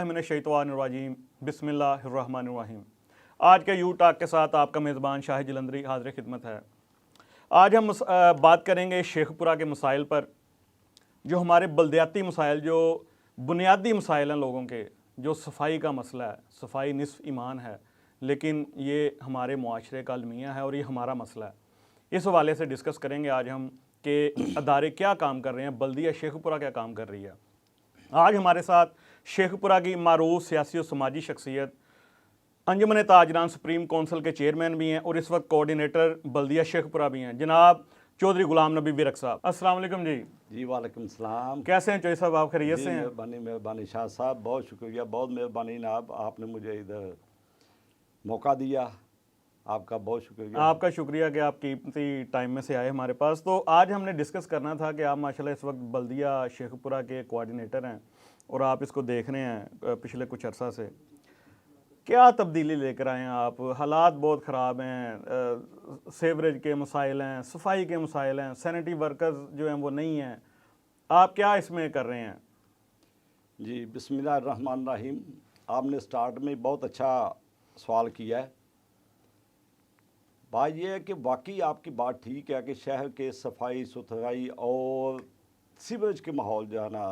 औज़ुबिल्लाहिमिनश्शैतानिर्रजीम बिस्मिल्लाहिर्रहमानिर्रहीम। आज के यू टॉक के साथ आपका मेज़बान शाहिद जलंधरी हाज़िर खिदमत है। आज हम बात करेंगे शेखपुरा के मसाइल पर, जो हमारे बलदियाती मसाइल, जो बुनियादी मसाइल हैं लोगों के, जो सफाई का मसला है। सफाई निस्फ़ ईमान है, लेकिन ये हमारे मुआशरे का अलमिया है और ये हमारा मसला है। इस हवाले से डिस्कस करेंगे आज हम कि अदारे क्या काम कर रहे हैं, बल्दिया शेखपुरा क्या काम कर रही है। आज हमारे साथ शेखपुरा की मारूफ सियासी और समाजी शख्सियत, अंजुमन ताजरान सुप्रीम कौंसिल के चेयरमैन भी हैं और इस वक्त कोऑर्डिनेटर बल्दिया शेखपुरा भी हैं, जनाब चौधरी गुलाम नबी विरक साहब। अस्सलाम वालेकुम जी। जी वालेकुम सलाम। कैसे हैं चौधरी साहब, आप खैरियत से हैं? मेहरबानी शाह साहब, बहुत शुक्रिया, बहुत मेहरबानी जनाब, आपने मुझे इधर मौका दिया, आपका बहुत शुक्रिया। आपका शुक्रिया कि आप कीमती टाइम में से आए हमारे पास। तो आज हमने डिस्कस करना था कि आप माशाल्लाह इस वक्त बल्दिया शेखपुरा के कोऑर्डिनेटर हैं और आप इसको देख रहे हैं पिछले कुछ अर्सा से। क्या तब्दीली लेकर आए हैं आप? हालात बहुत ख़राब हैं, सेवरेज के मसाइल हैं, सफाई के मसाइल हैं, सैनिटरी वर्कर्स जो हैं वो नहीं हैं। आप क्या इसमें कर रहे हैं? जी बिस्मिल्लाहिर्रहमानिर्रहीम। आपने स्टार्ट में बहुत अच्छा सवाल किया है। बात यह है कि वाकई आपकी बात ठीक है कि शहर के सफाई सुथराई और सीवरेज के माहौल जो है ना,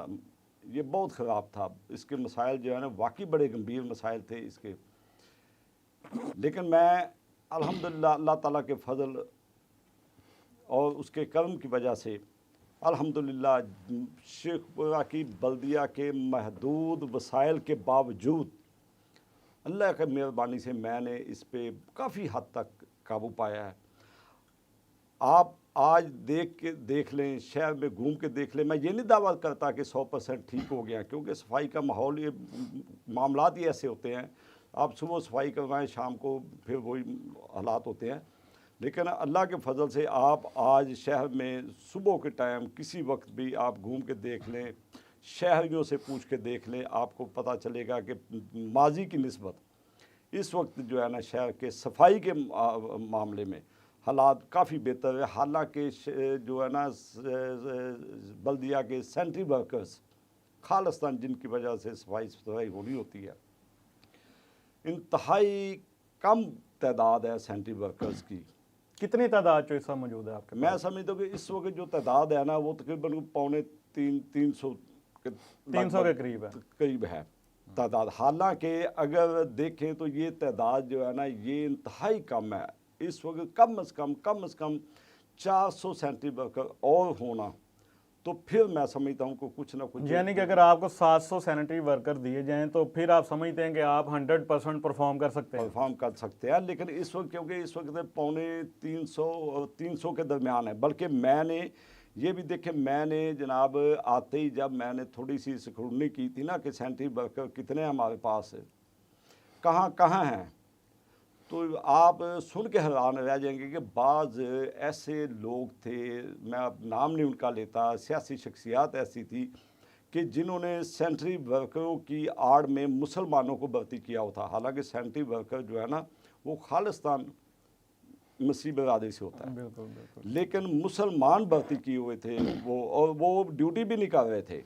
ये बहुत ख़राब था। इसके मसाइल जो है ना, वाकई बड़े गंभीर मसाइल थे इसके। लेकिन मैं अल्हम्दुलिल्लाह अल्लाह ताला के फ़ज़ल और उसके करम की वजह से अल्हम्दुलिल्लाह शेखपुरा की बल्दिया के महदूद वसाइल के बावजूद अल्लाह की मेहरबानी से मैंने इस पे काफ़ी हद तक काबू पाया है। आप आज देख लें, शहर में घूम के देख लें। मैं ये नहीं दावा करता कि 100% ठीक हो गया, क्योंकि सफाई का माहौल, ये मामलात ही ऐसे होते हैं। आप सुबह सफाई करवाएं, शाम को फिर वही हालात होते हैं। लेकिन अल्लाह के फजल से आप आज शहर में सुबह के टाइम किसी वक्त भी आप घूम के देख लें, शहरियों से पूछ के देख लें, आपको पता चलेगा कि माजी की निस्बत इस वक्त जो है ना, शहर के सफाई के मामले में हालात काफ़ी बेहतर है। हालांकि जो है ना, बल्दिया के सेंट्री वर्कर्स खालिस्तान जिनकी वजह से सफाई सुथराई होनी होती है, इंतहाई कम तादाद है सेंट्री वर्कर्स की। कितनी तादाद जो ऐसा मौजूद है आपके मैं पास? समझता हूँ कि इस वक्त जो तादाद है ना, वो तकरीबन 350 के करीब है तादाद। हालांकि अगर देखें तो ये तादाद जो है ना, ये इंतहाई कम है। इस वक्त कम से कम 400 सेंट्री वर्कर और होना, तो फिर मैं समझता हूँ कि कुछ ना कुछ, यानी कि अगर आपको 700 सैनिटरी वर्कर दिए जाएं तो फिर आप समझते हैं कि आप 100% परफॉर्म कर सकते हैं? लेकिन इस वक्त, क्योंकि इस वक्त पौने 300 और 300 के दरमियान है। बल्कि मैंने ये भी देखे, मैंने जनाब आते ही जब मैंने थोड़ी सी स्क्रूटनी की थी ना कि सेंट्री वर्कर कितने हमारे पास कहाँ कहाँ हैं, तो आप सुन के हैरान रह जाएंगे कि बाज़ ऐसे लोग थे, मैं अब नाम नहीं उनका लेता, सियासी शख्सियात ऐसी थी कि जिन्होंने सेंट्री वर्करों की आड़ में मुसलमानों को भर्ती किया हुआ था। हालांकि सेंट्री वर्कर जो है ना, वो खालिस्तान मसीह बरादरी से होता है। बिल्कुल बिल्कुल। लेकिन मुसलमान भर्ती किए हुए थे वो, और वो ड्यूटी भी नहीं कर रहे थे।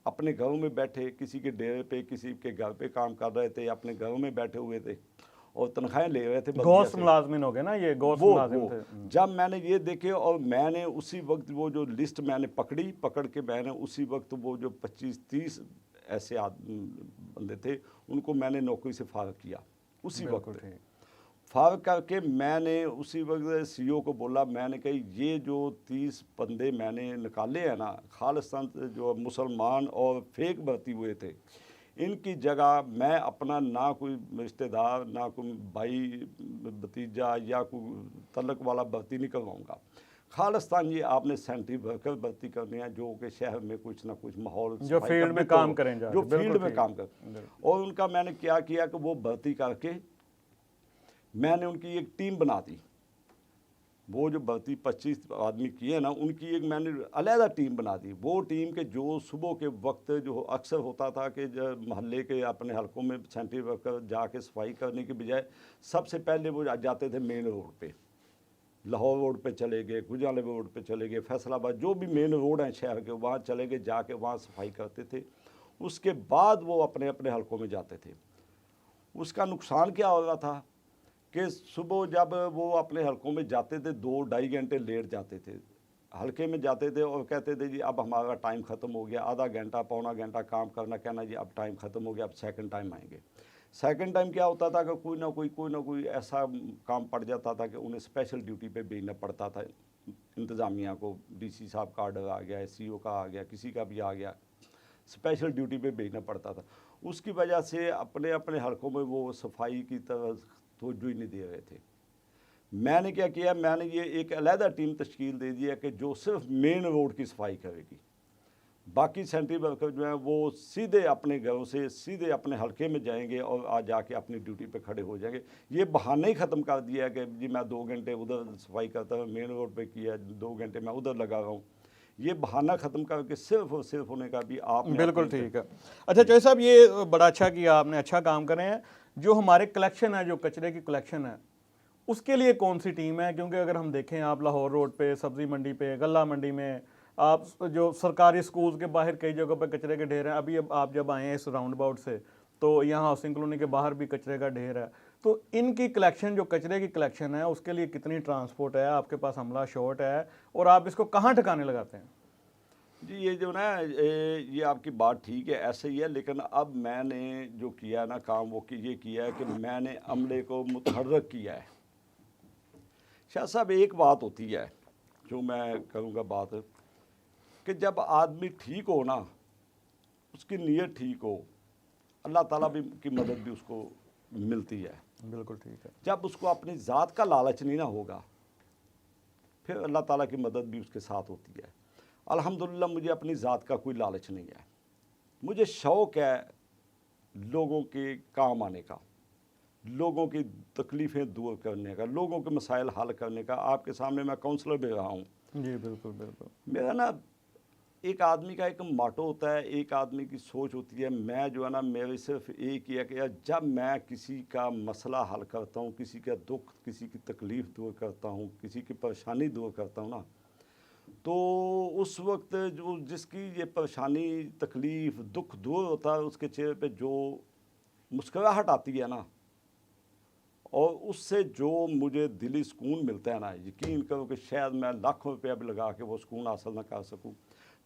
अपने घरों में बैठे, किसी के डेरे पे, किसी के घर पे काम कर रहे थे, अपने घरों में बैठे हुए थे और तनख्वाहें ले रहे थे। गौस मुलाजमिन हो गए ना, ये गौस मुलाजिम थे। जब मैंने ये देखे और मैंने उसी वक्त वो जो लिस्ट मैंने पकड़ के मैंने उसी वक्त वो जो 25-30 ऐसे बंदे थे, उनको मैंने नौकरी से फारिग किया। उसी वक्त फारिग करके मैंने उसी वक्त सीईओ को बोला, मैंने कहा ये जो 30 बंदे मैंने निकाले हैं ना, खालिस्तान जो मुसलमान और फेक भर्ती हुए थे, इनकी जगह मैं अपना ना कोई रिश्तेदार, ना कोई भाई भतीजा या कोई तलक वाला भर्ती नहीं करवाऊँगा। खालिस्तान ये आपने सेंट्री वर्कर भर्ती करने हैं, जो कि शहर में कुछ ना कुछ माहौल, जो फील्ड में काम करें, जो फील्ड में काम कर। और उनका मैंने क्या किया कि वो भर्ती करके मैंने उनकी एक टीम बना दी। वो जो भर्ती 25 आदमी किए ना, उनकी एक मैंने अलहदा टीम बना दी। वो टीम के जो सुबह के वक्त जो अक्सर होता था कि मोहल्ले के अपने हलकों में सेंट्री वर्कर जाके सफाई करने के बजाय सबसे पहले वो जाते थे मेन रोड पे, लाहौर रोड पे चले गए, गुजराले रोड पे चले गए, फैसलाबाद, जो भी मेन रोड हैं शहर के, वहाँ चले गए, जाके वहाँ सफाई करते थे। उसके बाद वो अपने अपने हलकों में जाते थे। उसका नुकसान क्या हो रहा था कि सुबह जब वो अपने हलकों में जाते थे 2-2.5 घंटे लेट जाते थे, हल्के में जाते थे और कहते थे जी अब हमारा टाइम ख़त्म हो गया, आधा घंटा पौना घंटा काम करना, कहना जी अब टाइम ख़त्म हो गया, अब सेकंड टाइम आएंगे। सेकंड टाइम क्या होता था कि कोई ना कोई ऐसा काम पड़ जाता था कि उन्हें स्पेशल ड्यूटी पे भेजना पड़ता था इंतज़ामिया को। डीसी साहब का ऑर्डर आ गया, सीओ का आ गया, किसी का भी आ गया, स्पेशल ड्यूटी पे भेजना पड़ता था। उसकी वजह से अपने अपने हलकों में वो सफाई की तरफ तवज्जो ही नहीं दे रहे थे। मैंने क्या किया, मैंने ये एक अलहदा टीम तश्कील दे दिया कि जो सिर्फ मेन रोड की सफाई करेगी, बाकी सेंट्री वर्कर जो हैं वो सीधे अपने घरों से सीधे अपने हलके में जाएंगे और आ जाके अपनी ड्यूटी पे खड़े हो जाएंगे। ये बहाना ही ख़त्म कर दिया है कि जी मैं 2 घंटे उधर सफाई करता हूँ, मेन रोड पे किया, 2 घंटे मैं उधर लगा रहा हूँ। ये बहाना ख़त्म करके सिर्फ और सिर्फ होने का भी आपने बिल्कुल अपने- ठीक है। अच्छा चौधरी साहब, ये बड़ा अच्छा किया आपने, अच्छा काम करे हैं। जो हमारे कलेक्शन है, जो कचरे की कलेक्शन है, उसके लिए कौन सी टीम है? क्योंकि अगर हम देखें, आप लाहौर रोड पे, सब्जी मंडी पे, गल्ला मंडी में, आप जो सरकारी स्कूल्स के बाहर कई जगहों पे कचरे के ढेर हैं। अभी अब आप जब आए हैं इस राउंड अबाउट से, तो यहाँ हाउसिंग कॉलोनी के बाहर भी कचरे का ढेर है। तो इनकी कलेक्शन, जो कचरे की कलेक्शन है, उसके लिए कितनी ट्रांसपोर्ट है? आपके पास हमला शॉर्ट है और आप इसको कहाँ ठिकाने लगाते हैं? जी ये जो ना ये आपकी बात ठीक है, ऐसे ही है। लेकिन अब मैंने जो किया ना काम, वो ये किया है कि मैंने अमले को मुतहर्रक किया है। शाह साहब, एक बात होती है जो मैं करूँगा बात, कि जब आदमी ठीक हो ना, उसकी नीयत ठीक हो, अल्लाह ताला भी की मदद भी उसको मिलती है। बिल्कुल ठीक है। जब उसको अपनी ज़ात का लालच नहीं ना होगा, फिर अल्लाह ताला की मदद भी उसके साथ होती है। अल्हम्दुलिल्लाह मुझे अपनी ज़ात का कोई लालच नहीं है। मुझे शौक़ है लोगों के काम आने का, लोगों की तकलीफ़ें दूर करने का, लोगों के मसाइल हल करने का। आपके सामने मैं काउंसलर भी रहा हूँ। जी बिल्कुल बिल्कुल। मेरा ना एक आदमी का एक माटो होता है, एक आदमी की सोच होती है। मैं जो है ना, मेरी सिर्फ एक ही है कि यार जब मैं किसी का मसला हल करता हूँ, किसी का दुख, किसी की तकलीफ़ दूर करता हूँ, किसी की परेशानी दूर करता हूँ ना, तो उस वक्त जो जिसकी ये परेशानी, तकलीफ़, दुख दूर होता है, उसके चेहरे पे जो मुस्कुराहट आती है ना, और उससे जो मुझे दिली सुकून मिलता है ना, यकीन करो कि शायद मैं लाखों रुपया भी लगा के वो सुकून हासिल ना कर सकूं।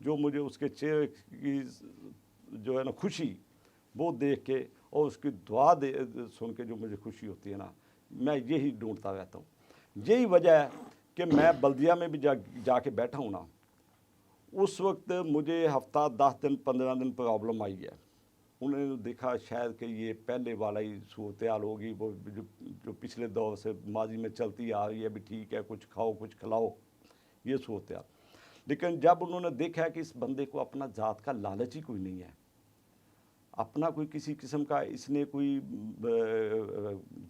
जो मुझे उसके चेहरे की जो है ना खुशी, वो देख के और उसकी दुआ दे सुन के जो मुझे खुशी होती है ना, मैं यही ढूंढता रहता हूँ। यही वजह है कि मैं बल्दिया में भी जाके बैठा हूँ ना, उस वक्त मुझे हफ्ता 10 दिन 15 दिन प्रॉब्लम आई है। उन्होंने देखा शायद कि ये पहले वाला ही सूरत हाल होगी, वो जो पिछले दौर से माजी में चलती आ रही है, भी ठीक है कुछ खाओ कुछ खिलाओ, ये सूरत हाल। लेकिन जब उन्होंने देखा कि इस बंदे को अपना ज़ात का लालच ही कोई नहीं है, अपना कोई किसी किस्म का इसने कोई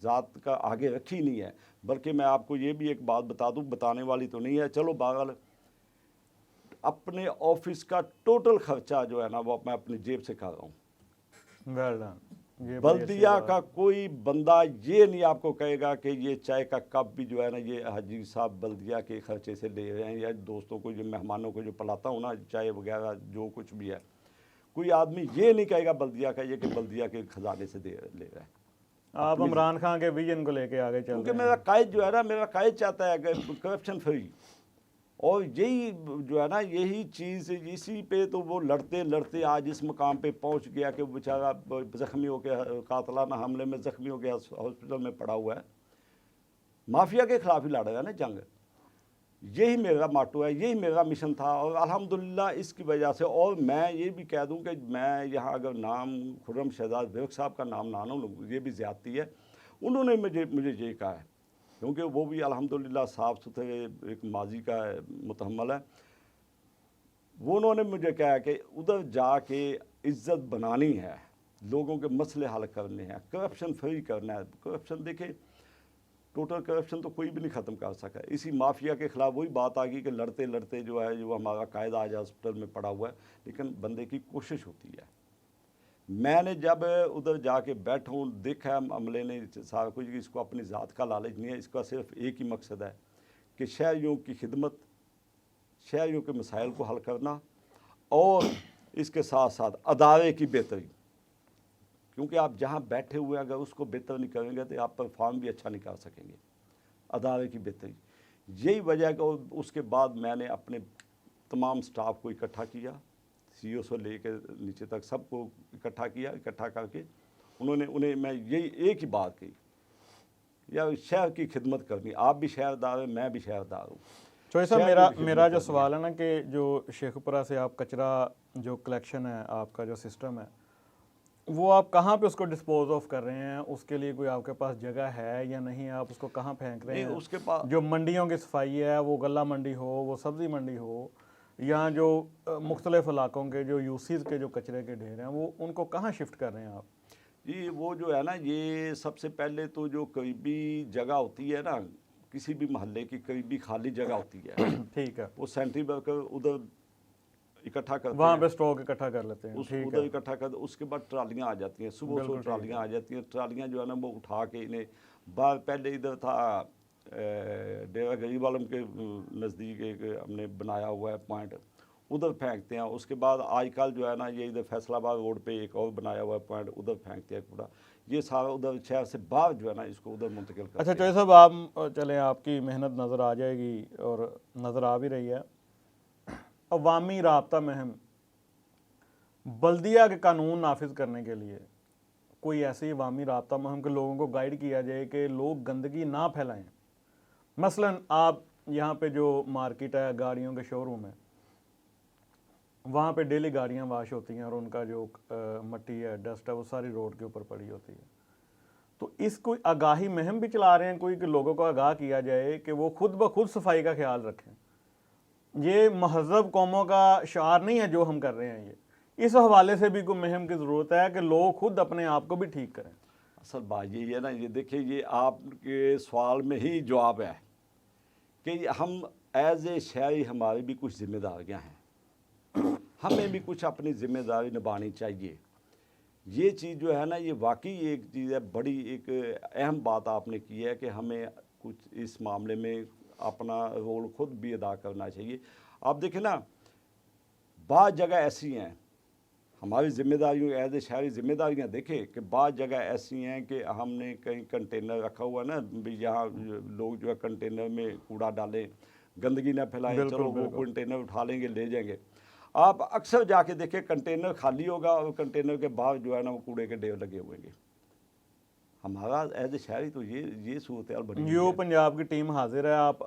ज़ात का आगे रखी नहीं है, बल्कि मैं आपको ये भी एक बात बता दूं, बताने वाली तो नहीं है, चलो बागल, अपने ऑफिस का टोटल खर्चा जो है ना वो मैं अपनी जेब से कर रहा हूँ। Well done. ये बड़ी अच्छी बल्दिया बात। का कोई बंदा ये नहीं आपको कहेगा कि ये चाय का कप भी जो है ना, ये हाजी साहब बल्दिया के खर्चे से ले रहे हैं, या दोस्तों को, जो मेहमानों को जो पिलाता हूँ ना, चाय वगैरह जो कुछ भी है, कोई आदमी ये नहीं कहेगा बल्दिया का ये कि बल्दिया के खजाने से ले रहा है। आप इमरान खान के विजन को लेके आगे चल क्योंकि रहे मेरा हैं। कायद जो है ना, मेरा कायद चाहता है कि करप्शन फ्री, और यही जो है ना, यही चीज़, इसी पे तो वो लड़ते लड़ते आज इस मकाम पे पहुंच गया कि वो बेचारा ज़ख्मी हो के, कातलाना हमले में ज़ख्मी हो गया, हॉस्पिटल में पड़ा हुआ है। माफिया के ख़िलाफ़ ही लड़ रहा है ना जंग। यही मेरा माटो है, यही मेरा मिशन था, और अल्हम्दुलिल्लाह इसकी वजह से। और मैं ये भी कह दूं कि मैं यहाँ अगर नाम खुर्रम शहजाद बेग साहब का नाम ना लूँ, ये भी ज़्यादती है। उन्होंने मुझे ये कहा है, क्योंकि वो भी अल्हम्दुलिल्लाह साफ़ सुथरे एक माजी का मुतहम्मल है। वो उन्होंने मुझे कहा है कि उधर जाके इज़्ज़त बनानी है, लोगों के मसले हल करने हैं, करप्शन फ्री करना है। करप्शन देखें, टोटल करप्शन तो कोई भी नहीं ख़त्म कर सका। इसी माफिया के ख़िलाफ़ वही बात आ गई कि लड़ते लड़ते जो है, जो हमारा कायद आज हॉस्पिटल में पड़ा हुआ है, लेकिन बंदे की कोशिश होती है। मैंने जब उधर जाके बैठा हूँ, देखा अमले ने सारा कुछ, इसको अपनी ज़ात का लालच नहीं है, इसका सिर्फ एक ही मकसद है कि शहरियों की खिदमत, शहरियों के मसाइल को हल करना, और इसके साथ साथ अदारे की बेहतरी, क्योंकि आप जहाँ बैठे हुए अगर उसको बेहतर नहीं करेंगे तो आप परफॉर्म भी अच्छा नहीं कर सकेंगे। अदारे की बेहतरी, यही वजह है कि उसके बाद मैंने अपने तमाम स्टाफ को इकट्ठा किया, CEO से लेकर नीचे तक सबको इकट्ठा किया। इकट्ठा करके उन्हें मैं यही एक ही बात कही, यार शहर की खिदमत करनी, आप भी शहरदार हैं, मैं भी शहरदार हूँ। चौधरी साहब, शहर की खिदमत मेरा जो करनी सवाल है ना कि जो शेखपुरा से आप कचरा जो कलेक्शन है, आपका जो सिस्टम है, वो आप कहाँ पे उसको डिस्पोज ऑफ कर रहे हैं? उसके लिए कोई आपके पास जगह है या नहीं? आप उसको कहाँ फेंक रहे नहीं, हैं? उसके पास जो मंडियों की सफाई है, वो गला मंडी हो, वो सब्ज़ी मंडी हो, या जो मुख्तलिफ इलाकों के जो यूसीज के जो कचरे के ढेर हैं, वो उनको कहाँ शिफ्ट कर रहे हैं आप? ये वो जो है ना, ये सबसे पहले तो जो करीबी जगह होती है ना, किसी भी मोहल्ले की करीबी खाली जगह होती है ठीक है, वो सेंट्री वर्कर उधर इकट्ठा करते वहाँ हैं, पे स्टॉक इकट्ठा कर लेते हैं। ठीक उधर है, इकट्ठा कर, उसके बाद ट्रालियाँ आ जाती हैं, सुबह बिल्कुल सुबह ठीक ट्रालियाँ आ जाती हैं। ट्रालियाँ जो है ना वो उठा के इन्हें बाहर, पहले इधर था डेरा गरीब आलम के नज़दीक एक हमने बनाया हुआ है पॉइंट, उधर फेंकते हैं। उसके बाद आजकल जो है ना ये इधर फैसलाबाद रोड पे एक और बनाया हुआ है पॉइंट, उधर फेंकते हैं कूड़ा। ये सारा उधर शहर से बाहर जो है ना इसको उधर मुंतकिल करते अच्छा हैं। चौधरी साहब, आप चलें, आपकी मेहनत नज़र आ जाएगी और नज़र आ भी रही है। अवामी राब्ता मुहिम, बल्दिया के कानून नाफिज करने के लिए कोई ऐसी अवामी राब्ता मुहिम के लोगों को गाइड किया जाए कि लोग गंदगी ना फैलाएं। मसलन आप यहाँ पे जो मार्केट है, गाड़ियों के शोरूम है, वहाँ पे डेली गाड़ियाँ वाश होती हैं और उनका जो मट्टी है, डस्ट है, वो सारी रोड के ऊपर पड़ी होती है। तो इसको आगाही मुहिम भी चला रहे हैं कोई, कि लोगों को आगाह किया जाए कि वो खुद ब खुद सफाई का ख्याल रखें। ये महजब कौमों का शार नहीं है जो हम कर रहे हैं। ये इस हवाले से भी कोई मुहिम की ज़रूरत है कि लोग खुद अपने आप को भी ठीक करें। असल बात यही है ना, ये देखिए ये आपके सवाल में ही जवाब है कि हम एज ए शहरी हमारी भी कुछ जिम्मेदारियां हैं, हमें भी कुछ अपनी जिम्मेदारी निभानी चाहिए। ये चीज़ जो है ना, ये वाकई एक चीज़ है, बड़ी एक अहम बात आपने की है कि हमें कुछ इस मामले में अपना रोल खुद भी अदा करना चाहिए। आप देखें ना, बाज़ जगह ऐसी हैं, हमारी जिम्मेदारियों एज ए शहरी जिम्मेदारियां देखें कि बाज़ जगह ऐसी हैं कि हमने कहीं कंटेनर रखा हुआ है ना, भी यहाँ लोग जो है कंटेनर में कूड़ा डालें, गंदगी ना फैलाएं, बिल्कुल, चलो वो बिल्कुल। कंटेनर उठा लेंगे ले जाएंगे। आप अक्सर जाके देखें कंटेनर खाली होगा और कंटेनर के बाहर जो है ना वो कूड़े के ढेर लगे होंगे। हमारा एज ए शहरी तो ये सूरत हाल बनी हुई यू है। पंजाब की टीम हाजिर है। आप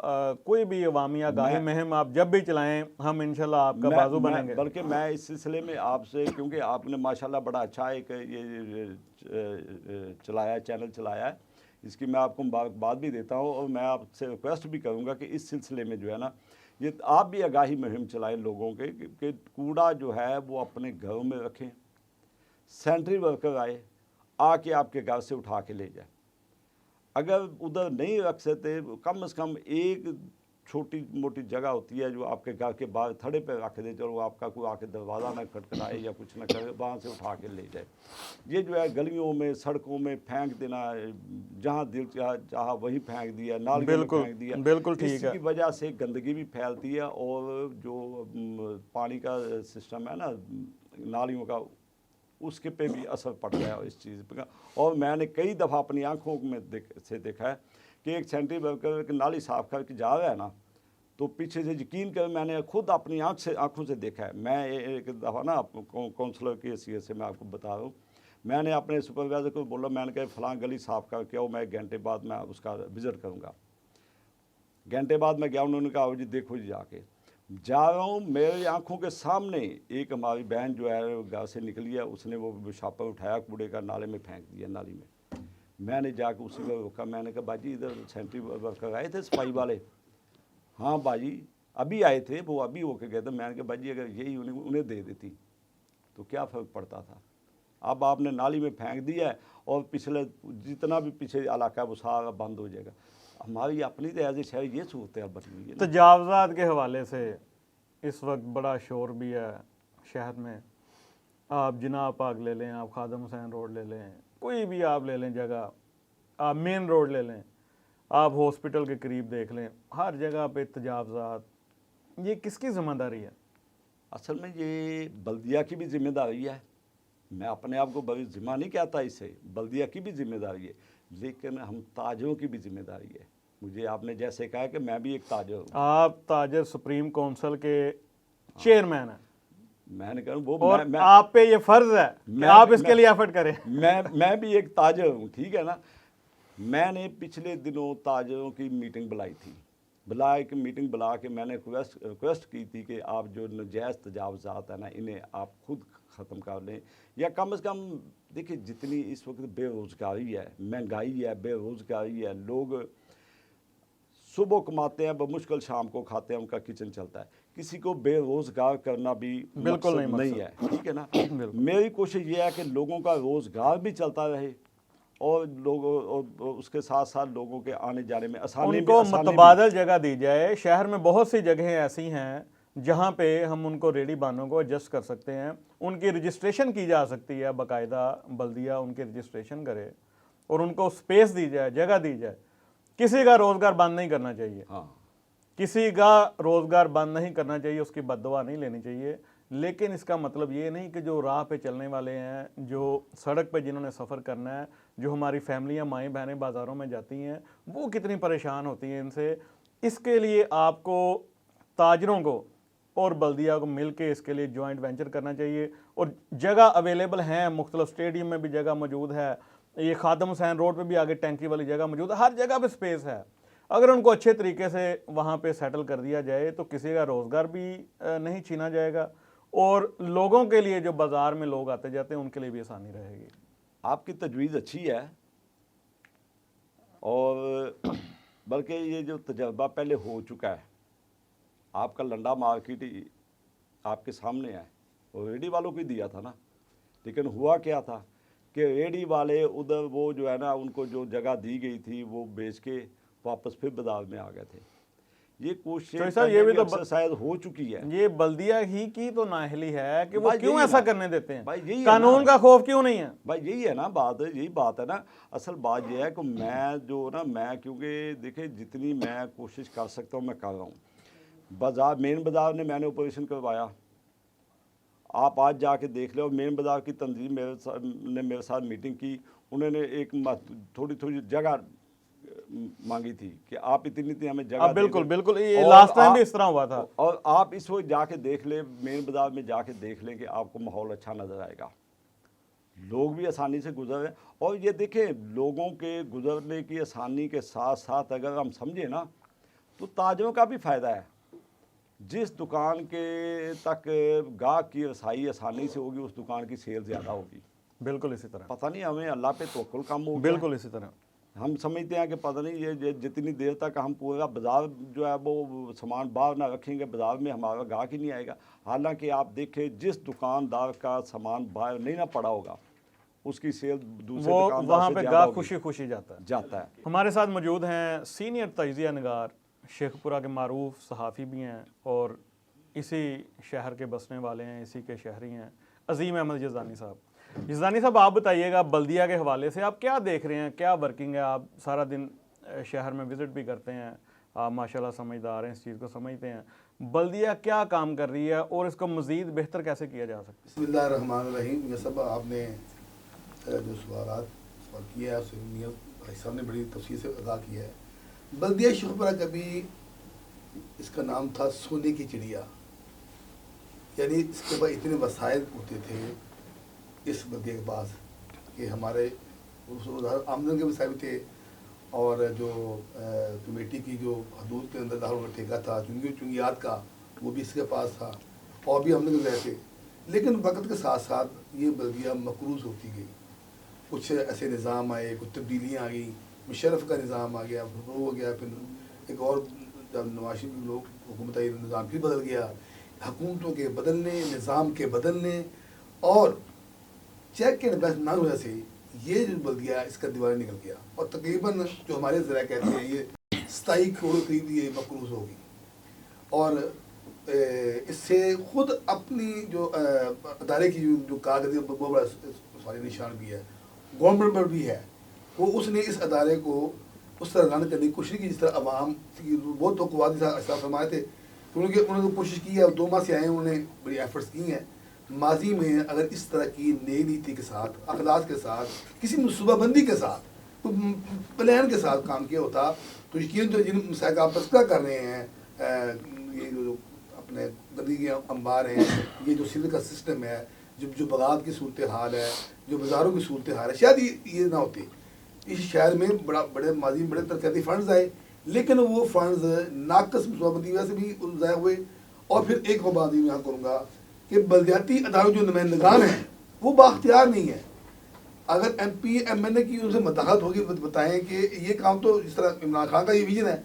कोई भी अवामी आगाही मुहिम आप जब भी चलाएं, हम इंशाल्लाह आपका बाजू बनेंगे। बल्कि मैं इस सिलसिले में आपसे, क्योंकि आपने माशाल्लाह बड़ा अच्छा एक ये चलाया, चैनल चलाया है, इसकी मैं आपको मुबारकबाद भी देता हूँ और मैं आपसे रिक्वेस्ट भी करूँगा कि इस सिलसिले में जो है ना, ये आप भी आगाही मुहिम चलाएं लोगों के कि कूड़ा जो है वो अपने घरों में रखें, सेंट्री वर्कर आके आपके घर से उठा के ले जाए। अगर उधर नहीं रख सकते, कम से कम एक छोटी मोटी जगह होती है जो आपके घर के बाहर थड़े पे रख दे, चलो आपका कोई आके दरवाज़ा ना खटखटाए या कुछ ना करे, वहाँ से उठा के ले जाए। ये जो है गलियों में सड़कों में फेंक देना, जहाँ दिल चाहा वहीं फेंक दिया, नालियों में फेंक दिया, बिल्कुल ठीक है। इसकी वजह से गंदगी भी फैलती है और जो पानी का सिस्टम है ना नालियों का, उसके पे भी असर पड़ रहा है इस चीज़ पर। और मैंने कई दफ़ा अपनी आँखों में देखा है कि एक सेंट्री वर्कर की नाली साफ करके जा रहा है ना, तो पीछे से यकीन कर मैंने खुद अपनी आँखों से देखा है। मैं एक दफ़ा ना काउंसलर की हैसियत से मैं आपको बता रहा हूँ, मैंने अपने सुपरवाइज़र को बोला, मैंने कहा फ़लाँ गली साफ़ करके आओ, मैं घंटे बाद मैं उसका विज़िट करूँगा। घंटे बाद मैं गया, उन्होंने कहा जी देखो जी, जाके जा रहा हूँ, मेरी आंखों के सामने एक हमारी बहन जो है घर से निकली है, उसने वो छापा उठाया, कूड़े का नाले में फेंक दिया, नाली में। मैंने जाकर उसी को रोका, मैंने कहा बाजी इधर सेंट्री वर्कर आए थे सफाई वाले? हाँ बाजी अभी आए थे, वो अभी होके गए थे। मैंने कहा बाजी अगर यही उन्हें दे देती तो क्या फ़र्क पड़ता था। अब आपने नाली में फेंक दिया है और पिछले जितना भी पीछे इलाका है वो सारा बंद हो जाएगा। हमारी अपनी तो एज ए शहर ये सूरत हाल बनी हुई है ना। तजावज़ात के हवाले से इस वक्त बड़ा शोर भी है शहर में। आप जिनाब पार्क ले लें, आप खादम हुसैन रोड ले लें, कोई भी आप ले लें जगह, आप मेन रोड ले लें, आप हॉस्पिटल के करीब देख लें, हर जगह पे तजावज़ात। ये किसकी ज़िम्मेदारी है? असल में ये बल्दिया की भी जिम्मेदारी है, मैं अपने आप को बड़ी जिम्मा नहीं कहता इससे, बल्दिया की भी जिम्मेदारी है, लेकिन हम ताजरों की भी जिम्मेदारी है। मुझे आपने जैसे कहा कि मैं भी एक ताजर हूँ। आप ताजर सुप्रीम काउंसिल के चेयरमैन हैं मैंने कहा वो और मैं आप पे ये फर्ज है कि आप इसके लिए एफर्ट करें। मैं भी एक ताजर हूँ, ठीक है ना। मैंने पिछले दिनों ताजरों की मीटिंग बुलाई थी, एक मीटिंग बुला के मैंने रिक्वेस्ट की थी कि आप जो नजायज़ तजावज़ात है ना, इन्हें आप खुद ख़त्म कर लें, या कम से कम देखिए जितनी इस वक्त बेरोज़गारी है, महंगाई है, बेरोज़गारी है, लोग सुबह कमाते हैं बमुश्किल शाम को खाते हैं, उनका किचन चलता है, किसी को बेरोज़गार करना भी बिल्कुल नहीं है, ठीक है ना। मेरी कोशिश ये है कि लोगों का रोज़गार भी चलता रहे और लोगों और उसके साथ साथ लोगों के आने जाने में उनको मुतबादल जगह दी जाए। शहर में बहुत सी जगहें ऐसी हैं जहाँ पे हम उनको रेडी बानों को एडजस्ट कर सकते हैं, उनकी रजिस्ट्रेशन की जा सकती है, बाकायदा बल्दिया उनकी रजिस्ट्रेशन करे और उनको स्पेस दी जाए, जगह दी जाए। किसी का रोज़गार बंद नहीं करना चाहिए, हाँ, किसी का रोज़गार बंद नहीं करना चाहिए, उसकी बददुआ नहीं लेनी चाहिए। लेकिन इसका मतलब ये नहीं कि जो राह पे चलने वाले हैं, जो सड़क पे जिन्होंने सफ़र करना है, जो हमारी फैमिलियाँ माएँ बहनें बाज़ारों में जाती हैं, वो कितनी परेशान होती हैं इनसे। इसके लिए आपको ताजरों को और बल्दिया को मिल के इसके लिए जॉइंट वेंचर करना चाहिए। और जगह अवेलेबल हैं, मुख्तलिफ स्टेडियम में भी जगह मौजूद है, ये खादम हुसैन रोड पे भी आगे टैंकी वाली जगह मौजूद है, हर जगह पे स्पेस है। अगर उनको अच्छे तरीके से वहाँ पे सेटल कर दिया जाए तो किसी का रोज़गार भी नहीं छीना जाएगा और लोगों के लिए जो बाज़ार में लोग आते जाते हैं उनके लिए भी आसानी रहेगी। आपकी तजवीज़ अच्छी है और बल्कि ये जो तजर्बा पहले हो चुका है, आपका लंडा मार्केट ही आपके सामने है और रेडी वालों को ही दिया था ना, लेकिन हुआ क्या था कि रेडी वाले उधर वो जो है ना, उनको जो जगह दी गई थी वो बेच के वापस फिर बाजार में आ गए थे। ये कोशिश ये भी तो शायद हो चुकी है। ये बल्दिया ही की तो नाहली है कि वो भाई क्यों ऐसा करने देते हैं, भाई यही कानून का खौफ क्यों नहीं है। भाई यही है ना बात, यही बात है ना। असल बात यह है कि मैं क्योंकि देखिए जितनी मैं कोशिश कर सकता हूँ मैं कर रहा हूँ। बाजार मेन बाज़ार ने मैंने ऑपरेशन करवाया, आप आज जाके देख लो। मेन बाज़ार की तंजीम ने मेरे साथ मीटिंग की, उन्होंने एक थोड़ी जगह मांगी थी कि आप इतनी हमें जगह। बिल्कुल ये लास्ट टाइम भी इस तरह हुआ था। और आप इस वक्त जाके देख ले, मेन बाज़ार में जाके देख लें कि आपको माहौल अच्छा नज़र आएगा, लोग भी आसानी से गुजर रहे हैं। और ये देखें, लोगों के गुजरने की आसानी के साथ साथ अगर हम समझें ना तो ताजरों का भी फ़ायदा है। जिस दुकान के तक गाहक की रसाई आसानी से होगी, उस दुकान की सेल ज़्यादा होगी। बिल्कुल इसी तरह, पता नहीं हमें अल्लाह पे तवक्कुल कम हो गया। बिल्कुल इसी तरह हम समझते हैं कि पता नहीं ये जितनी देर तक हम पूरा बाज़ार जो है वो सामान बाहर ना रखेंगे, बाज़ार में हमारा गाहक ही नहीं आएगा। हालांकि आप देखें, जिस दुकानदार का सामान बाहर नहीं ना पड़ा होगा, उसकी सेल दूसरे दुकानदार वहाँ से पे ज़्यादा गाहक होगी। खुशी जाता है। हमारे साथ मौजूद हैं सीनियर तजिया नगार, शेखपुरा के मारूफ सहाफ़ी भी हैं और इसी शहर के बसने वाले हैं, इसी के शहरी हैं, अजीम अहमद जज़ानी साहब। जज़ानी साहब, आप बताइएगा बल्दिया के हवाले से आप क्या देख रहे हैं, क्या वर्किंग है? आप सारा दिन शहर में विज़िट भी करते हैं, आप माशाल्लाह समझदार हैं, इस चीज़ को समझते हैं। बल्दिया क्या काम कर रही है और इसको मज़ीद बेहतर कैसे किया जा सकता है? बिस्मिल्लाहिर्रहमानिर्रहीम। ये सब आपने जो सवाल किए हैं उससे मियां भाई साहब ने बड़ी तफसील से अदा किया है। बल्दिया शेखपुरा कभी इसका नाम था सोने की चिड़िया, यानी इसके पास इतने वसाइल होते थे इस बल्दिया के पास कि हमारे आमदन के वसाइल थे और जो कमेटी की जो हदूद के अंदर दाखिल होने ठेका था चुंगियात का, वो भी इसके पास था और भी आमदन गए थे। लेकिन वक्त के साथ साथ ये बल्दिया मकरूज़ होती गई, कुछ ऐसे निज़ाम आए, कुछ तब्दीलियाँ आ गई, मुशर्रफ का निज़ाम आ गया, वो हो गया, फिर एक और जब नवाज शरीफ लोग हुकूमत आई, निज़ाम फिर बदल गया। हुकूमतों के बदलने, निज़ाम के बदलने और चेक एंड बैलेंस ना होने से ये जो बल्दिया इसका दीवार निकल गया और तकरीबन जो हमारे ज़रा कहते हैं ये 27 करोड़ करीब ये मकरूज़ होगी। और इससे ख़ुद अपनी जो अदारे की जो कागज़ी बहुत बड़ा सवाल निशान भी है, गवर्नमेंट पर भी है, वो उसने इस अदारे को उस तरह रन करने की कोशिश की जिस तरह आवाम की बहुत तो फरमाए थे तो उन्होंने तो कोशिश की है, 2 माह से आए हैं, उन्होंने बड़ी एफर्ट्स की हैं। माजी में अगर इस तरह की नई नीति के साथ, अखलाक के साथ, किसी मनसूबाबंदी के साथ, तो प्लान के साथ काम किया होता तो यकीन तो जिन मसाइल का आप तस्करा कर रहे हैं, ये जो अपने गंदगी के अंबार हैं, ये जो सिविल का सिस्टम है, जो बगावत की सूरत हाल है, जो बाज़ारों की सूरत हाल है, शायद ये ना होती। इस शहर में बड़े माजी में बड़े तरक्याती फ़ंड्स आए, लेकिन वो फंड्स नाकस मनसूबाबंदी वजह से भी ज़ाया हुए। और फिर एक और बात यहाँ करूँगा कि बल्दियाती अदारों जो नुमाइंदगान हैं वो बाख्तियार नहीं है। अगर MP MNA की उनसे मदाखलत होगी, बताएं कि ये काम तो इस तरह इमरान खान का ये विजन है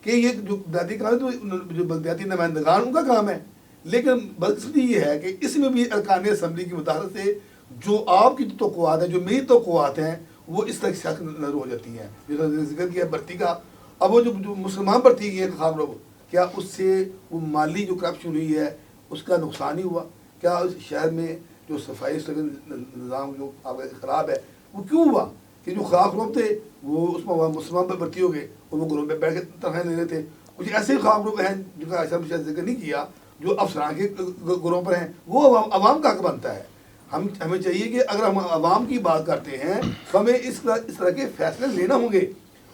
कि ये जो बल्दियाती काम है तो जो बल्दियाती नुमाइंदगान उनका काम है, लेकिन बदकिस्मती ये है कि इसमें भी अरकान असम्बली की मदाखलत से जो आपकी तवक्कुआत है, जो मेरी तवक्कुआत हैं, वो इस तरह की सियासत नजर हो जाती हैं। जैसे जिक्र किया भर्ती का, अब वो जो मुसलमान भर्ती की है खाब लोग, क्या उससे वो माली जो करप्शन हुई है उसका नुकसान ही हुआ? क्या उस शहर में जो सफाई निज़ाम जो आपका ख़राब है वो क्यों हुआ कि जो ख़राब लोग थे वो उसमें मुसलमान पर भर्ती हो गए और वो घरों पर बैठ के तनख्वाह ले रहे थे? कुछ ऐसे ख़राब लोग हैं जिनका ऐसा शायद जिक्र नहीं किया, जो अफसरान के घरों पर हैं, वो अवाम का हक बनता है। हमें चाहिए कि अगर हम अवाम की बात करते हैं तो हमें इस तरह के फैसले लेना होंगे।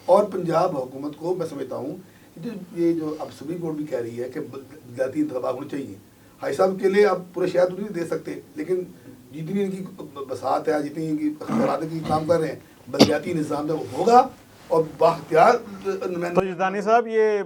और पंजाब हुकूमत को मैं समझता हूँ कि ये जो अब सुप्रीम कोर्ट भी कह रही है कि बल्दियाती इंतखाबात होने चाहिए, हाई साहब के लिए आप पूरे शहर तो नहीं दे सकते, लेकिन जितनी इनकी बसात है, जितनी इनकी अखबारात की काम कर रहे हैं, बल्दियाती निज़ाम में होगा और बाख्तियार तो जिदानी साहब, ये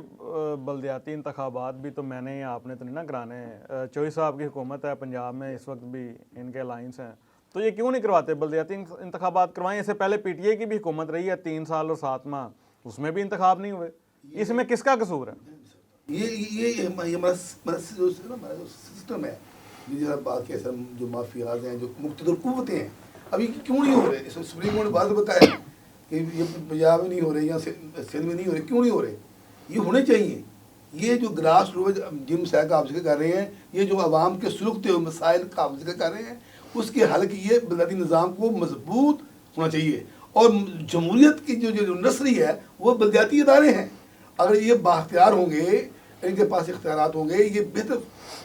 बल्दियाती इंतखाबात भी तो मैंने या आपने तो नहीं ना कराने हैं। चौधरी साहब की हुकूमत है पंजाब में, इस वक्त भी इनके अलाइंस हैं, तो ये क्यों नहीं करवाते बल्दियाती इंतखाबात? करवाएं। इससे पहले PTI की भी हुकूमत रही है 3 साल और 7 माह, उसमें भी इंतखाब नहीं हुए। इसमें किसका कसूर है? ये हमारा जो सिस्टम है, जैसा बात किया सर, जो माफियाज हैं, जो मुख्तलिफ कुव्वतें हैं, अभी क्यों नहीं हो रहे? सुप्रीम कोर्ट ने बात बताया कि ये पंजाब में नहीं हो रहे या सिंध में नहीं हो रहे, क्यों नहीं हो रहे? ये होने चाहिए। ये जो ग्रास रूट जिन मसाइल का आप जिक्र कर रहे हैं, ये जो आवाम के सुलगते हुए मसाइल का आप जिक्र कर रहे हैं, उसके हल के लिए बल्दियाती निज़ाम को मजबूत होना चाहिए। और जमहूरियत की जो नसरी है वो बल्दियाती इदारे हैं। अगर ये बाख्तियार होंगे, इनके पास इख्तियारात होंगे, ये बेहतर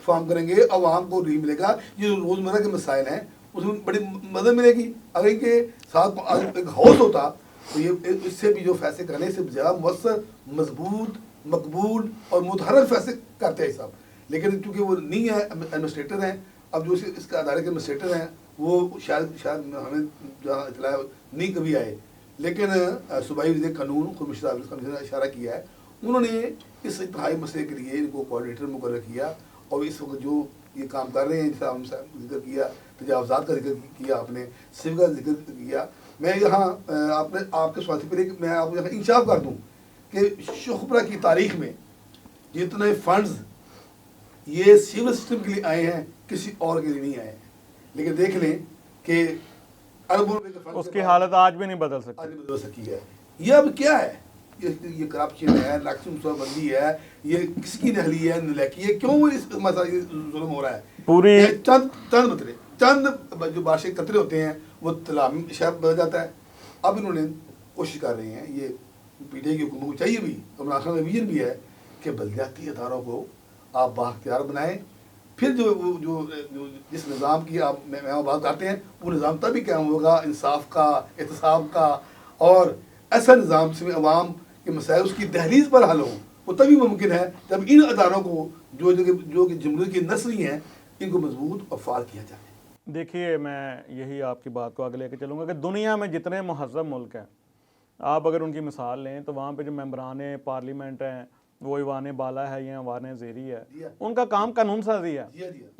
फार्म करेंगे, आवाम को नहीं मिलेगा। ये जो रोज़मर्रा के मसाइल हैं उसमें बड़ी मदद मिलेगी। अगर इनके साथ एक हाउस होता तो ये इससे भी जो फैसले करने से ज़्यादा मौसर, मजबूत, मकबूल और मुतहर्रिक फैसले करते हैं साहब। लेकिन चूँकि वो नहीं है, एडमिनिस्ट्रेटर हैं, अब जो इसके अदारे के एडमिनिस्ट्रेटर हैं वो शायद हमें जहाँ इतला नहीं कभी आए, लेकिन सूबाई वज़ीर कानून खुर्शीद आबिद ने इशारा किया है, उन्होंने इस इंतहाई मसले के लिए इनको कोऑर्डिनेटर मुकर्रर किया। और इस वक्त जो ये काम कर रहे हैं, जैसा हमने जिक्र किया, तजावज़ात का जिक्र किया, आपने सिव का जिक्र किया, मैं यहाँ आपके स्वास्थ्य पर मैं आपको यहाँ इंसाफ कर दूँ कि शुक्रा की तारीख में जितने फंड्स ये सिविल सिस्टम के लिए आए हैं, किसी और के लिए नहीं आए हैं। लेकिन देख लें कि अरबों रुपए के फंड उसकी हालत आज भी नहीं बदल सकती। आज नहीं बदल सकी है। ये अब क्या है? ये करप्शन है, नाकसूबंदी है, ये किसकी नहली है, नलायकी है? क्यों इस मसला जुल्म हो रहा है? पूरी चंद जो बारिश कतरे होते हैं वो तालाब में शहर बदल जाता है। अब इन्होंने कोशिश कर रहे हैं, ये PTI की हुकूमत को चाहिए भी, इमरान खान का विजन भी है कि बल्दियाती अदारों को आप बाख्तियार बनाएं। फिर जो जिस निज़ाम की आप मैं बात करते हैं, वो निज़ाम तभी कायम होगा इंसाफ का, एहतसाब का, और ऐसा निज़ाम से अवाम के मसाइल उसकी दहलीज पर हल हों। वो तभी मुमकिन है जब इन अदारों को जो कि जमहूरियत की नस्री हैं, इनको मजबूत और फाल किया जाए। देखिए, मैं यही आपकी बात को आगे लेके चलूँगा कि दुनिया में जितने महज़्ज़ब मुल्क हैं, आप अगर उनकी मिसाल लें तो वहाँ पे जो मेंबरान पार्लियामेंट हैं, वो ईवान बाला है या ईवान ज़ेरी है, उनका काम कानून साजी है।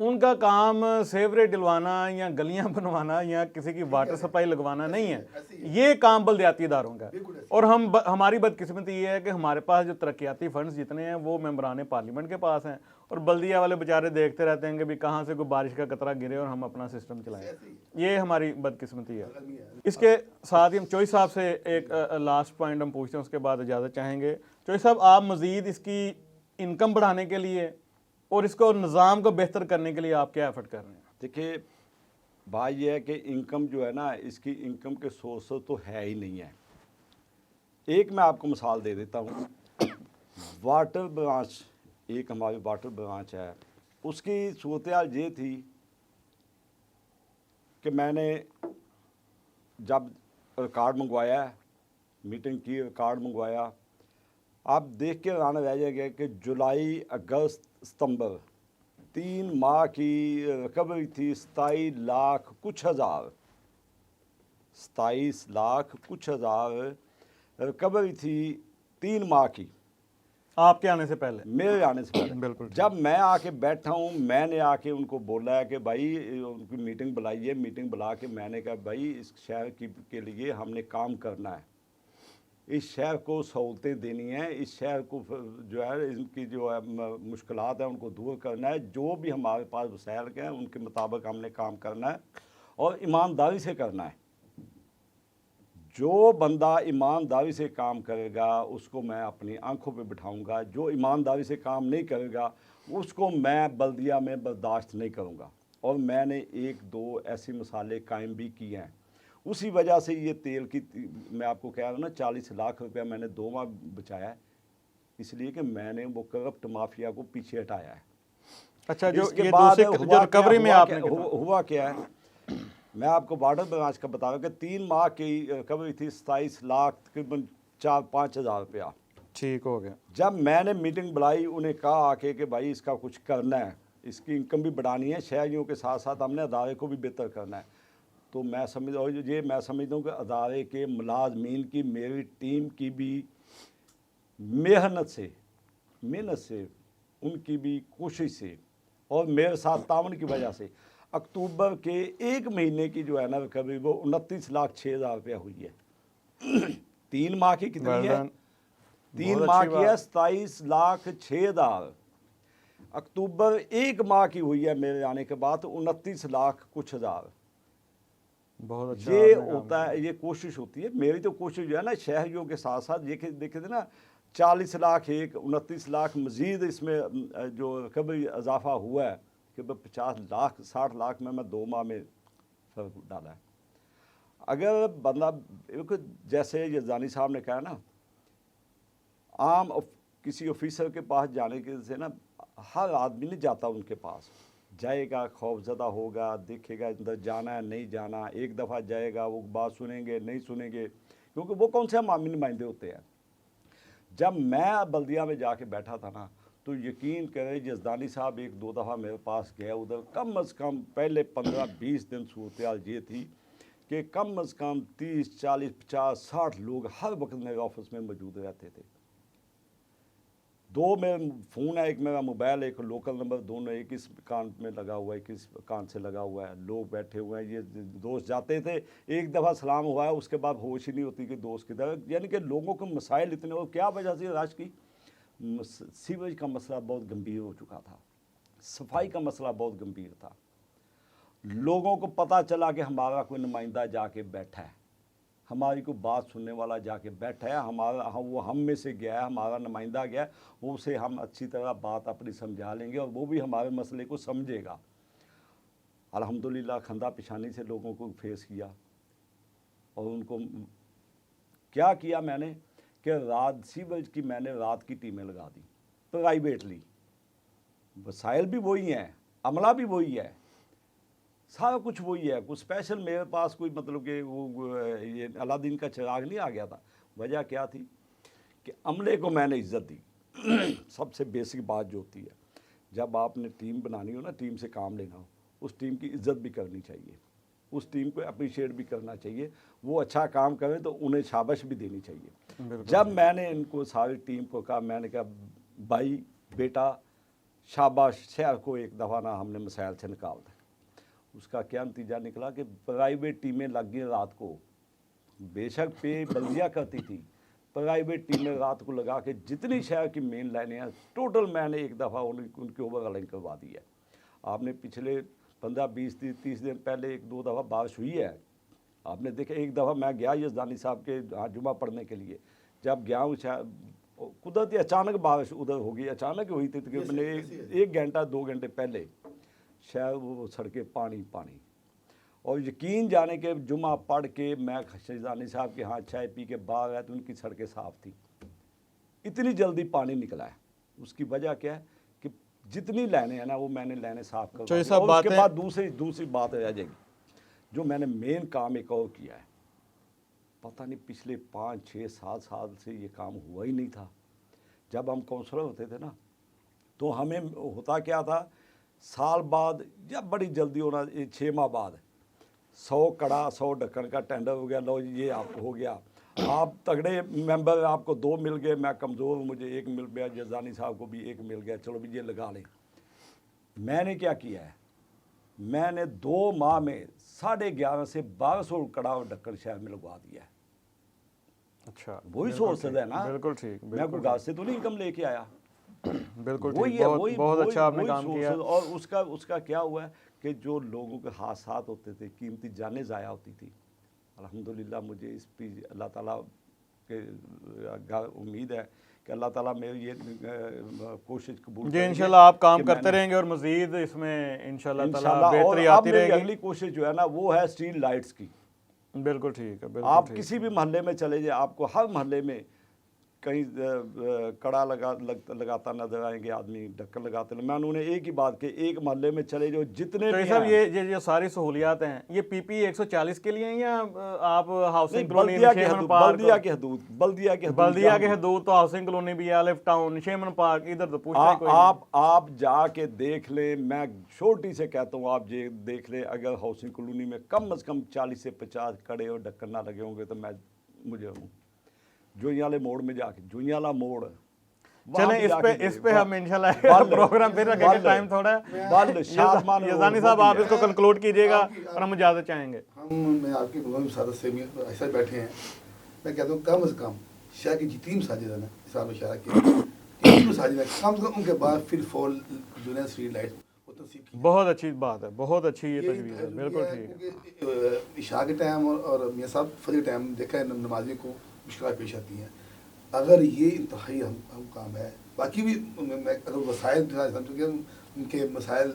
उनका काम सेवरेज डलवाना या गलियां बनवाना या किसी की वाटर सप्लाई लगवाना नहीं है, ये काम बल्दियाती इदारों का है। और हमारी बदकिस्मती ये है कि हमारे पास जो तरक्याती फंड्स जितने हैं वो मेंबरान पार्लियामेंट के पास हैं, और बल्दिया वाले बेचारे देखते रहते हैं कि भी कहाँ से कोई बारिश का कतरा गिरे और हम अपना सिस्टम चलाएं। ये हमारी बदकिस्मती है। इसके साथ ही हम चौधरी साहब से एक लास्ट पॉइंट हम पूछते हैं, उसके बाद इजाज़त चाहेंगे। चौधरी साहब, आप मज़ीद इसकी इनकम बढ़ाने के लिए और इसको निज़ाम को बेहतर करने के लिए आप क्या एफर्ट कर रहे हैं? देखिए, बात यह है कि इनकम जो है ना, इसकी इनकम के सोर्स तो है ही नहीं है। एक मैं आपको मिसाल दे देता हूँ, वाटर ब्रांच एक हमारी वाटर ब्रांच है, उसकी सूरत ये थी कि मैंने जब रिकॉर्ड मंगवाया, मीटिंग की, रिकॉर्ड मंगवाया, आप देख के आना रह जाएगा कि जुलाई अगस्त सितंबर 3 माह की रिकवरी थी 27 लाख कुछ हज़ार, 27 लाख कुछ हज़ार रिकवरी थी 3 माह की, आपके आने से पहले? मेरे आने से पहले। बिल्कुल। जब मैं आके बैठा हूँ, मैंने आके उनको बोला है कि भाई उनकी मीटिंग बुलाइए, मीटिंग बुला के मैंने कहा भाई इस शहर के लिए हमने काम करना है, इस शहर को सहूलतें देनी है, इस शहर को जो है इनकी जो है मुश्किलात है उनको दूर करना है, जो भी हमारे पास वसाइल के हैं उनके मुताबिक हमने काम करना है और ईमानदारी से करना है। जो बंदा ईमानदारी से काम करेगा उसको मैं अपनी आंखों पे बिठाऊंगा, जो ईमानदारी से काम नहीं करेगा उसको मैं बल्दिया में बर्दाश्त नहीं करूंगा। और मैंने 1-2 ऐसे मसाले कायम भी किए हैं। उसी वजह से ये तेल की, मैं आपको कह रहा हूँ ना, 40 लाख रुपया मैंने 2 माह बचाया है, इसलिए कि मैंने वो करप्ट माफिया को पीछे हटाया है। अच्छा, जो इसके ये बाद दूसरे जो रिकवरी में आपने हुआ क्या है, मैं आपको वाटर ब्रांच का बता रहा हूँ कि 3 माह की रिकवरी थी 27 लाख तकरीबन 4-5 हज़ार रुपया। ठीक हो गया। जब मैंने मीटिंग बुलाई, उन्हें कहा आके कि भाई इसका कुछ करना है, इसकी इनकम भी बढ़ानी है, शहरियों के साथ साथ हमने अदारे को भी बेहतर करना है, तो मैं समझता हूँ कि अदारे के मुलाजमीन की, मेरी टीम की भी मेहनत से, उनकी भी कोशिश से और मेरे साथ तावन की वजह से अक्टूबर के 1 महीने की जो है ना रिकवरी वो 29 लाख 6 हज़ार रुपया हुई है। 3 माह की कितनी है? 3 माह की है 27 लाख 6 हज़ार। अक्टूबर 1 माह की हुई है मेरे आने के बाद 29 लाख कुछ हज़ार। बहुत अच्छा ये आपने काम होता है, ये कोशिश होती है। मेरी तो कोशिश जो है ना शहरियों के साथ साथ देखे थे ना, 40 लाख 29 लाख मज़ीद इसमें जो रिकवरी इजाफा हुआ है कि 50 लाख 60 लाख में मैं 2 माह में फ़र्क डाला है। अगर बंदा, जैसे यज़दानी साहब ने कहा ना, किसी ऑफिसर के पास जाने के से ना हर आदमी नहीं जाता, उनके पास जाएगा, खौफजदा होगा, देखेगा अंदर जाना है नहीं जाना, एक दफ़ा जाएगा, वो बात सुनेंगे नहीं सुनेंगे, क्योंकि वो कौन से हम आमिन नुमाइंदे होते हैं। जब मैं बल्दिया में जाके बैठा था ना, तो यकीन करें यज़दानी साहब 1-2 दफ़ा मेरे पास गए उधर, कम अज़ कम पहले 15-20 दिन सूरत ये थी कि कम अज़ कम 30, 40, 50, 60 लोग हर वक्त मेरे ऑफिस में मौजूद रहते थे। 2 मेरे फ़ोन है, एक मेरा मोबाइल, एक लोकल नंबर, दोनों एक इस कान में लगा हुआ है, एक इस कान से लगा हुआ है। लोग बैठे हुए हैं, ये दोस्त जाते थे, एक दफ़ा सलाम हुआ है, उसके बाद होश ही नहीं होती कि दोस्त की तरह। यानी कि लोगों के मसाइल इतने, और क्या वजह से राज की, सीवरेज का मसला बहुत गंभीर हो चुका था, सफाई का मसला बहुत गंभीर था। लोगों को पता चला कि हमारा कोई नुमाइंदा जाके बैठा है, हमारी कोई बात सुनने वाला जाके बैठा है, वो हम में से गया है, हमारा नुमाइंदा गया है, उसे हम अच्छी तरह बात अपनी समझा लेंगे और वो भी हमारे मसले को समझेगा। अल्हम्दुलिल्लाह खंदा पिशानी से लोगों को फेस किया और उनको क्या किया मैंने कि रात सीवरेज की मैंने रात की टीमें लगा दी प्राइवेटली। वसाइल भी वही हैं, अमला भी वही है, सारा कुछ वही है। कुछ स्पेशल मेरे पास कोई मतलब कि वो ये अलादीन का चिराग नहीं आ गया था। वजह क्या थी कि अमले को मैंने इज़्ज़त दी। सबसे बेसिक बात जो होती है, जब आपने टीम बनानी हो ना, टीम से काम लेना हो, उस टीम की इज़्ज़त भी करनी चाहिए, उस टीम को अप्रिशिएट भी करना चाहिए। वो अच्छा काम करें तो उन्हें शाबाश भी देनी चाहिए। जब मैंने इनको सारी टीम को कहा, मैंने कहा भाई बेटा शाबाश, शहर को एक दफ़ा ना हमने मसाइल से निकाल दें। उसका क्या नतीजा निकला कि प्राइवेट टीमें लग गई रात को, बेशक पे बल्दिया करती थी, प्राइवेट टीमें रात को लगा के जितनी शहर की मेन लाइनें हैं टोटल मैंने एक दफ़ा उनके ओवर अलाइन करवा दी है। आपने पिछले 15-20 30 दिन पहले 1-2 दफ़ा बारिश हुई है, आपने देखा। एक दफ़ा मैं गया यज़दानी साहब के यहाँ जुमा पढ़ने के लिए, जब गया हूँ कुदरती अचानक बारिश उधर होगी, अचानक हुई थी तकरीबन 1 घंटा 2 घंटे पहले, शायद वो सड़कें पानी पानी। और यकीन जाने के जुमा पढ़ के मैं यज़दानी साहब के यहाँ चाय पी के बाहर आया तो उनकी सड़कें साफ़ थी। इतनी जल्दी पानी निकला है। उसकी वजह क्या है जितनी लाइनें हैं ना वो मैंने लाइनें साफ कर तो ये सब उसके बातें- बाद दूसरी बात रह जाएगी, जो मैंने मेन काम एक और किया है, पता नहीं पिछले 5, 6, 7 साल से ये काम हुआ ही नहीं था। जब हम काउंसलर होते थे ना, तो हमें होता क्या था, साल बाद या बड़ी जल्दी होना 6 माह बाद 100 कड़ा 100 ढक्कन का टेंडर हो गया, लो जी ये आपको हो गया। आप तगड़े मेंबर आपको 2 मिल गए, मैं कमज़ोर हूँ मुझे 1 मिल गया, जजानी साहब को भी 1 मिल गया, चलो भी ये लगा लें। मैंने क्या किया है, मैंने 2 माह में 11.5 से 1200 कड़ा और ढक्कन शहर में लगवा दिया है। अच्छा, वही सोर्स है ना, बिल्कुल ठीक, मैं बिल्कुल कोई गाँव से तो नहीं इनकम लेके आया। बिल्कुल वही ठीक, है, बहुत बहुत वही- अच्छा आपने वही काम किया। sources। और उसका क्या हुआ है कि जो लोगों के हादसात होते थे, कीमती जानें ज़ाया होती थी, अल्हम्दुलिल्लाह मुझे इस पे अल्लाह ताला के उम्मीद है कि अल्लाह ताला मेरी ये कोशिश कबूल जी करेंगे इंशाल्लाह आप काम कि करते मैंने- रहेंगे और मज़ीद इसमें इंशाल्लाह ताला इंशाल्लाह। और बेहतरी अब आती मेरी रहेगी। अगली कोशिश जो है ना वो है स्ट्रीट लाइट्स की। बिल्कुल ठीक है, बिल्कुल आप ठीक। किसी भी मोहल्ले में चले जाए, आपको हर मोहल्ले में कहीं कड़ा लगाता नजर आएंगे, आदमी ढक्कन लगाते। मैं उन्होंने एक ही बात की, एक मोहल्ले में चले जाओ जितने तो ये भी सब हैं, ये जो सारी सहूलियात हैं ये पीपी 140 के लिए हैं या आप नहीं, हाउसिंग कॉलोनी बल्दिया के शेमन हदूद, पार्क बल्दिया के हदूद, बल्दिया के हदूद बल्दिया के क्या हदूद तो हाउसिंग कॉलोनी भी है, अलिफ टाउन, शेमन पार्क, इधर तो पूछता ही कोई आप जाके देख लें। मैं छोटी से कहता हूँ, आप ये देख लें, अगर हाउसिंग कॉलोनी में कम से कम 40 से 50 कड़े और ढक्कन ना लगे होंगे तो मुझे हूँ जुइयाले मोड़ में जाके, जुइयाला मोड़, वहाँ चलें भी जाके इस पे हम इंशाल्लाह बल- प्रोग्राम फिर रखेंगे, बल- टाइम थोड़ा है। बल शादमान यजानी रोड साहब वो आप भी इसको है। कंक्लूड कीजिएगा और हम इजाज़त चाहेंगे। मैं आपके प्रोग्राम में सादत से भी ऐसा बैठे हैं, मैं कहता हूँ कम से कम शहर की जितनी मसाजिद है ना, इस्लाम शहर की जितनी मसाजिद है, कम से कम उनके बाद फिर फॉल जो है स्ट्रीट लाइट वो तनसीब की। बहुत अच्छी बात है, बहुत अच्छी ये ये तजवीज़ है, जरूरी बिल्कुल है, ठीक है। क्योंकि इशा के टाइम और मियाँ साहब फजर के टाइम देखा है नमाजी को मुश्किल पेश आती हैं। अगर ये इंतहाई हम काम है, बाकी भी मैं अगर वसाइल क्योंकि उनके मसाइल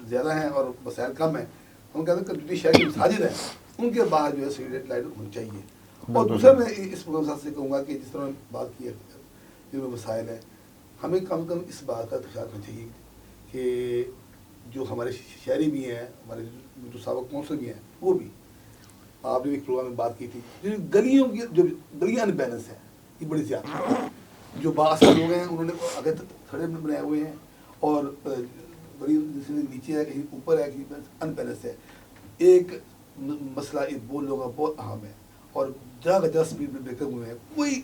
ज़्यादा हैं और वसाइल कम हैं, हम कहते हैं कि शहर की मसाजिद हैं उनके बाहर जो है स्ट्रीट लाइट होनी चाहिए। और दूसरा मैं इस प्रोग्राम से कहूँगा कि जिस तरह बात की है जिनमें वसाइल है, हमें कम से कम इस बात का ख्याल रखना चाहिए कि जो हमारे शहरी भी हैं, हमारे जो साबिक कौंसल भी हैं, वो भी, आपने एक प्रोग्राम में बात की थी, जो गलियों की जो गलियाँ अनबैलेंस हैं ये बड़ी ज़्यादा है। जो बासा लोग हैं उन्होंने अगर सड़क बनाए हुए हैं और बड़ी नीचे है कहीं ऊपर है कहीं अनबैलेंस है। एक मसला एक वो लोगों का बहुत अहम है और जगह जगह स्पीड ब्रेकर हुए हैं, कोई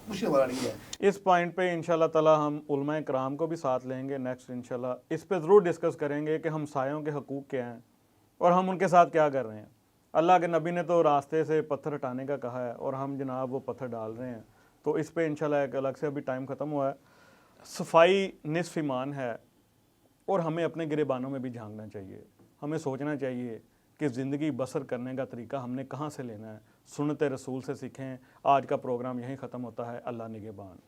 मुश्किल वाला नहीं है। इस पॉइंट पे इंशाल्लाह ताला हम उलमाए कराम को भी साथ लेंगे। नेक्स्ट इंशाल्लाह इस पे ज़रूर डिस्कस करेंगे कि हम सायों के हकूक़ क्या हैं और हम उनके साथ क्या कर रहे हैं। अल्लाह के नबी ने तो रास्ते से पत्थर हटाने का कहा है और हम जनाब वो पत्थर डाल रहे हैं। तो इस पे इंशाल्लाह एक अलग से, अभी टाइम ख़त्म हुआ है। सफाई निस्फ़ ईमान है और हमें अपने गिरेबानों में भी झांकना चाहिए। हमें सोचना चाहिए कि ज़िंदगी बसर करने का तरीका हमने कहाँ से लेना है। सुन्नत रसूल से सीखें। आज का प्रोग्राम यहीं ख़त्म होता है। अल्लाह निगहबान।